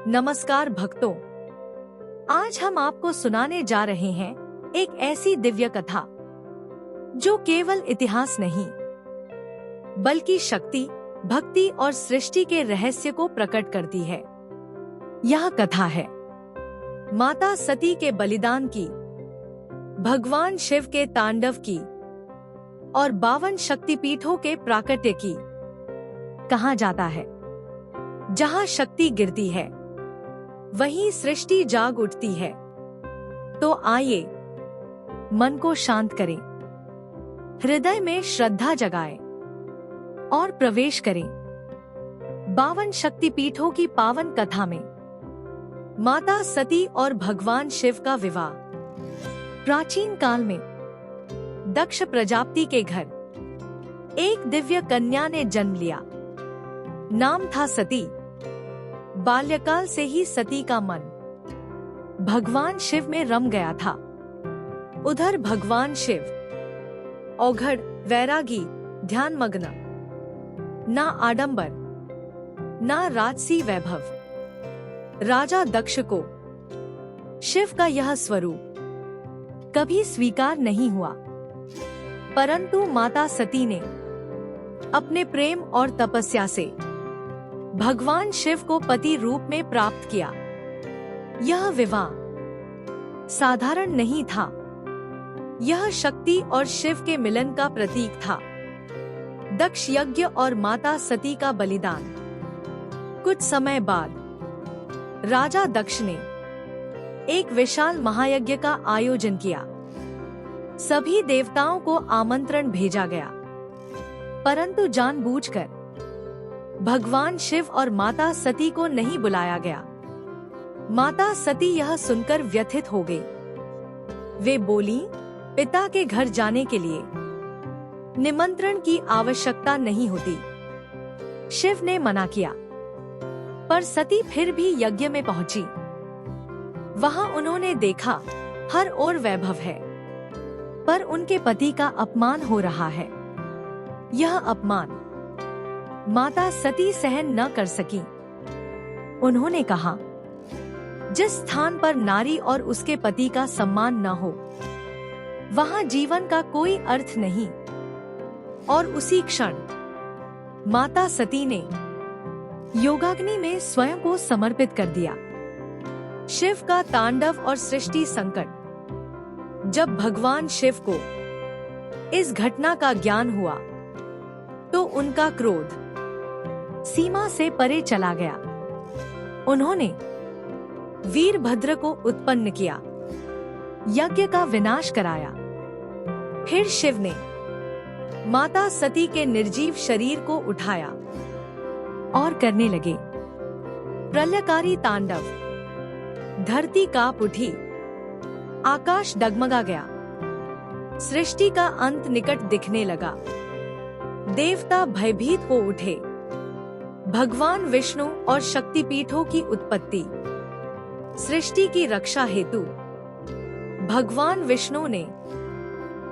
नमस्कार भक्तों, आज हम आपको सुनाने जा रहे हैं एक ऐसी दिव्य कथा जो केवल इतिहास नहीं बल्कि शक्ति, भक्ति और सृष्टि के रहस्य को प्रकट करती है। यह कथा है माता सती के बलिदान की, भगवान शिव के तांडव की और 52 शक्तिपीठों के प्राकट्य की। कहा जाता है जहाँ शक्ति गिरती है वहीं सृष्टि जाग उठती है। तो आइए मन को शांत करें, हृदय में श्रद्धा जगाएं और प्रवेश करें 52 शक्तिपीठों की पावन कथा में। माता सती और भगवान शिव का विवाह। प्राचीन काल में दक्ष प्रजापति के घर एक दिव्य कन्या ने जन्म लिया। नाम था सती। बाल्यकाल से ही सती का मन भगवान शिव में रम गया था। उधर भगवान शिव औघड़, वैरागी, ध्यानमग्न, ना आडंबर ना राजसी वैभव। राजा दक्ष को शिव का यह स्वरूप कभी स्वीकार नहीं हुआ, परंतु माता सती ने अपने प्रेम और तपस्या से भगवान शिव को पति रूप में प्राप्त किया। यह विवाह साधारण नहीं था, यह शक्ति और शिव के मिलन का प्रतीक था। दक्ष यज्ञ और माता सती का बलिदान। कुछ समय बाद राजा दक्ष ने एक विशाल महायज्ञ का आयोजन किया। सभी देवताओं को आमंत्रण भेजा गया, परंतु जानबूझकर भगवान शिव और माता सती को नहीं बुलाया गया। माता सती यह सुनकर व्यथित हो गई। वे बोली, पिता के घर जाने के लिए निमंत्रण की आवश्यकता नहीं होती। शिव ने मना किया, पर सती फिर भी यज्ञ में पहुंची। वहां उन्होंने देखा हर ओर वैभव है, पर उनके पति का अपमान हो रहा है। यह अपमान माता सती सहन न कर सकी। उन्होंने कहा, जिस स्थान पर नारी और उसके पति का सम्मान न हो वहां जीवन का कोई अर्थ नहीं। और उसी क्षण माता सती ने योगाग्नि में स्वयं को समर्पित कर दिया। शिव का तांडव और सृष्टि संकट। जब भगवान शिव को इस घटना का ज्ञान हुआ तो उनका क्रोध सीमा से परे चला गया। उन्होंने वीरभद्र को उत्पन्न किया, यज्ञ का विनाश कराया। फिर शिव ने माता सती के निर्जीव शरीर को उठाया और करने लगे प्रलयकारी तांडव। धरती कांप उठी, आकाश डगमगा गया, सृष्टि का अंत निकट दिखने लगा। देवता भयभीत हो उठे। भगवान विष्णु और शक्तिपीठों की उत्पत्ति। सृष्टि की रक्षा हेतु भगवान विष्णु ने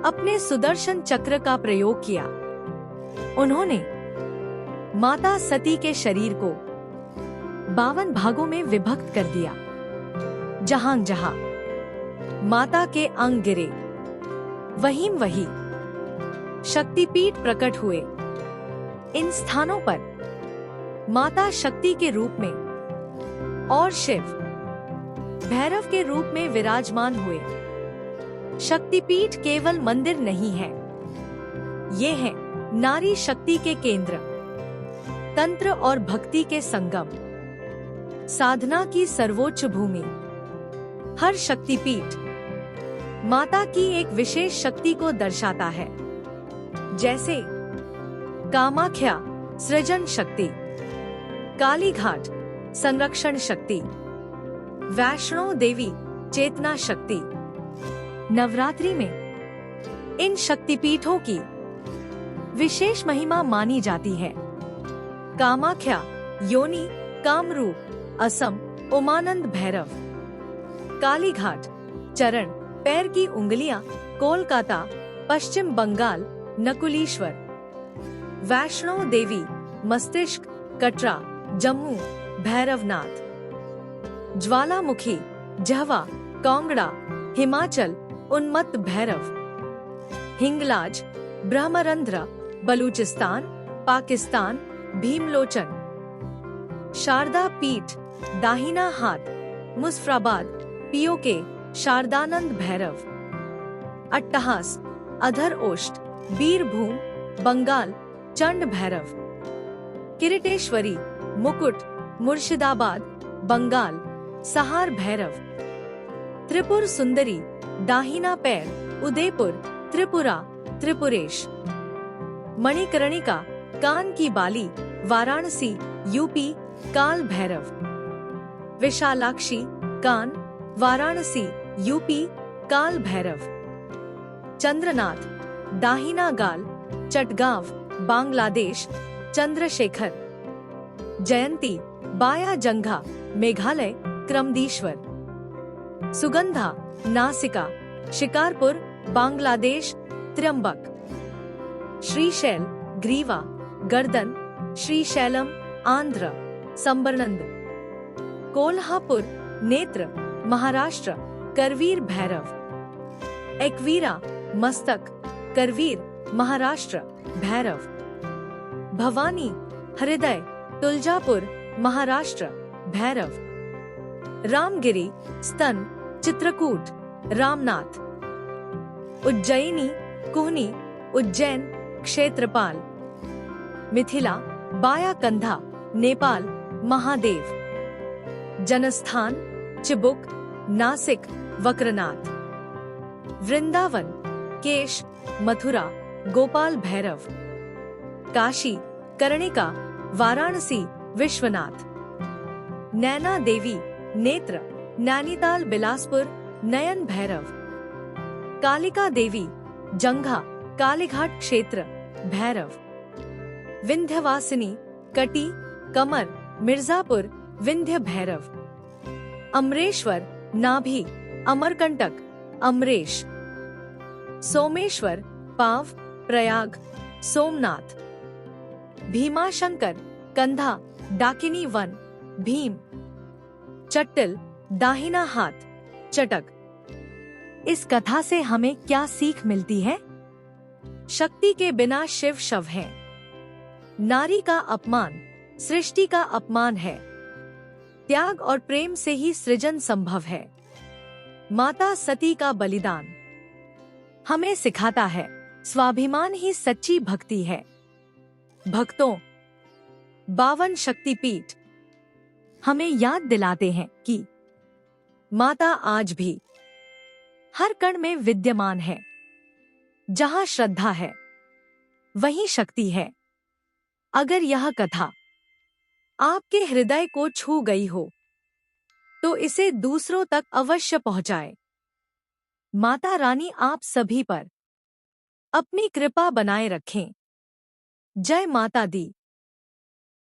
अपने सुदर्शन चक्र का प्रयोग किया। उन्होंने माता सती के शरीर को 52 भागों में विभक्त कर दिया। जहां जहां माता के अंग गिरे वहीं वहीं शक्तिपीठ प्रकट हुए। इन स्थानों पर माता शक्ति के रूप में और शिव भैरव के रूप में विराजमान हुए। शक्तिपीठ केवल मंदिर नहीं है, ये है नारी शक्ति के केंद्र, तंत्र और भक्ति के संगम, साधना की सर्वोच्च भूमि। हर शक्तिपीठ माता की एक विशेष शक्ति को दर्शाता है, जैसे कामाख्या सृजन शक्ति, कालीघाट संरक्षण शक्ति, वैष्णो देवी चेतना शक्ति। नवरात्रि में इन शक्तिपीठों की विशेष महिमा मानी जाती है। कामाख्या योनि, कामरूप, असम, उमानंद भैरव। कालीघाट चरण, पैर की उंगलियां, कोलकाता, पश्चिम बंगाल, नकुलीश्वर। वैष्णो देवी मस्तिष्क, कटरा, जम्मू, भैरवनाथ। ज्वालामुखी, जहवा, कांगड़ा, हिमाचल, उन्मत्त भैरव, हिंगलाज, ब्रह्मरंध्र, बलूचिस्तान, पाकिस्तान, भीमलोचन, शारदा पीठ, दाहिना हाथ, मुजफ्फराबाद, पीओके, शारदानंद भैरव, अट्टहास, अधर ओष्ठ, बीरभूम, बंगाल, चंड भैरव, किरीटेश्वरी, मुकुट, मुर्शिदाबाद, बंगाल, सहार भैरव, त्रिपुर सुंदरी, दाहिना पैर, उदयपुर, त्रिपुरा, त्रिपुरेश, मणिकर्णिका, कान की बाली, वाराणसी, यूपी, काल भैरव, विशालाक्षी, कान, वाराणसी, यूपी, काल भैरव, चंद्रनाथ, दाहिना गाल, चटगांव, बांग्लादेश, चंद्रशेखर, जयंती, बाया जंघा, मेघालय, क्रमदीश्वर, सुगंधा, नासिका, शिकारपुर, बांग्लादेश, त्र्यंबक, श्रीशैल, ग्रीवा, गर्दन, श्रीशैलम, आंध्र, संबरनंद, कोल्हापुर, नेत्र, महाराष्ट्र, करवीर भैरव, एकवीरा, मस्तक, करवीर, महाराष्ट्र, भैरव, भवानी, हृदय, तुलजापुर, महाराष्ट्र, भैरव, रामगिरी, स्तन, चित्रकूट, रामनाथ, उज्जैनी, कुहनी, उज्जैन, क्षेत्रपाल, मिथिला, बाया कंधा, नेपाल, महादेव, जनस्थान, चिबुक, नासिक, वक्रनाथ, वृंदावन, केश, मथुरा, गोपाल भैरव, काशी, कर्णिका, वाराणसी, विश्वनाथ, नैना देवी, नेत्र, नैनीताल, बिलासपुर, नयन भैरव, कालिका देवी, जंघा, कालीघाट क्षेत्र, भैरव, विंध्यवासिनी, कटी, कमर, मिर्जापुर, विंध्य भैरव, अमरेश्वर, नाभि, अमरकंटक, अमरेश, सोमेश्वर, पाव, प्रयाग, सोमनाथ, भीमाशंकर, कंधा, डाकिनी वन, भीम, चट्टिल, दाहिना हाथ, चटक। इस कथा से हमें क्या सीख मिलती है? शक्ति के बिना शिव शव है। नारी का अपमान सृष्टि का अपमान है। त्याग और प्रेम से ही सृजन संभव है। माता सती का बलिदान हमें सिखाता है स्वाभिमान ही सच्ची भक्ति है। भक्तों, 52 शक्तिपीठ हमें याद दिलाते हैं कि माता आज भी हर कण में विद्यमान है। जहां श्रद्धा है वहीं शक्ति है। अगर यह कथा आपके हृदय को छू गई हो तो इसे दूसरों तक अवश्य पहुंचाएं। माता रानी आप सभी पर अपनी कृपा बनाए रखें। जय माता दी।